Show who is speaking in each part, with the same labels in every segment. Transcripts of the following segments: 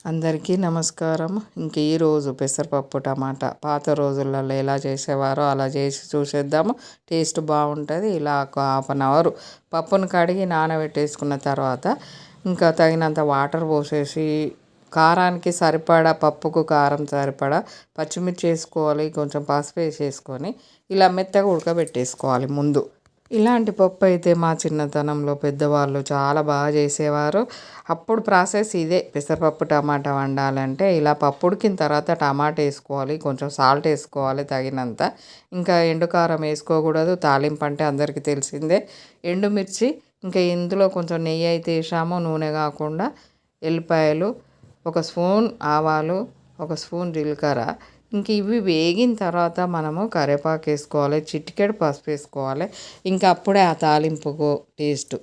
Speaker 1: అందరికీ నమస్కారం. ఇంక ఈరోజు పెసరపప్పు టమాటా పాత రోజులలో ఎలా చేసేవారో అలా చేసి చూసేద్దాము. టేస్ట్ బాగుంటుంది. ఇలా ఒక 1/2 అవర్ పప్పును కడిగి నానబెట్టేసుకున్న తర్వాత ఇంకా తగినంత వాటర్ పోసేసి కారానికి సరిపడా, పప్పుకు కారం సరిపడా పచ్చిమిర్చి వేసుకోవాలి, కొంచెం పసుపు వేసేసుకొని ఇలా మెత్తగా ఉడకబెట్టేసుకోవాలి ముందు. ఇలాంటి పప్పు అయితే మా చిన్నతనంలో పెద్దవాళ్ళు చాలా బాగా చేసేవారు. అప్పుడు ప్రాసెస్ ఇదే. పెసరపప్పు టమాటా వండాలంటే ఇలా పప్పు ఉడికిన తర్వాత టమాటా వేసుకోవాలి, కొంచెం సాల్ట్ వేసుకోవాలి తగినంత. ఇంకా ఎండుకారం వేసుకోకూడదు. తాలింపు అంటే అందరికీ తెలిసిందే. ఎండుమిర్చి, ఇంకా ఇందులో కొంచెం నెయ్యి అయితే వేసాము, నూనె కాకుండా. ఎల్లిపాయలు, 1 స్పూన్ ఆవాలు, 1 స్పూన్ జీలకర్ర. ఇంక ఇవి వేగిన తర్వాత మనము కరివేపాకు వేసుకోవాలి, చిటికెడు పసుపు వేసుకోవాలి. ఇంకా అప్పుడే ఆ తాలింపుకు టేస్ట్.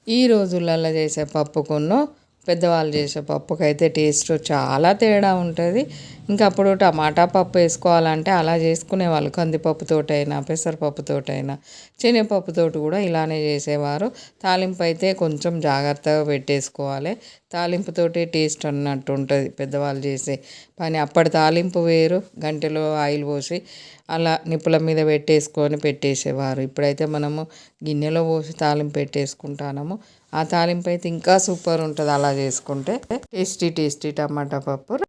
Speaker 1: ఈ రోజులలో చేసే పప్పుకును పెద్దవాళ్ళు చేసే పప్పుకైతే టేస్ట్ చాలా తేడా ఉంటుంది. ఇంకా అప్పుడు టమాటా పప్పు వేసుకోవాలంటే అలా చేసుకునేవాళ్ళు. కందిపప్పుతోటైనా, పెసరపప్పుతోటైనా, శనగపప్పుతోటి కూడా ఇలానే చేసేవారు. తాలింపు అయితే కొంచెం జాగ్రత్తగా పెట్టేసుకోవాలి. తాలింపుతోటి టేస్ట్ అన్నట్టు ఉంటుంది పెద్దవాళ్ళు చేసే పని. అప్పటి తాలింపు వేరు. గంటెలో ఆయిల్ పోసి అలా నిప్పుల మీద పెట్టేసేవారు. ఇప్పుడైతే మనము గిన్నెలో పోసి తాలింపు పెట్టేసుకుంటాము. ఆ తాలింపు అయితే ఇంకా సూపర్ ఉంటుంది అలా చేసుకుంటే. టేస్టీ టమాటా పప్పు.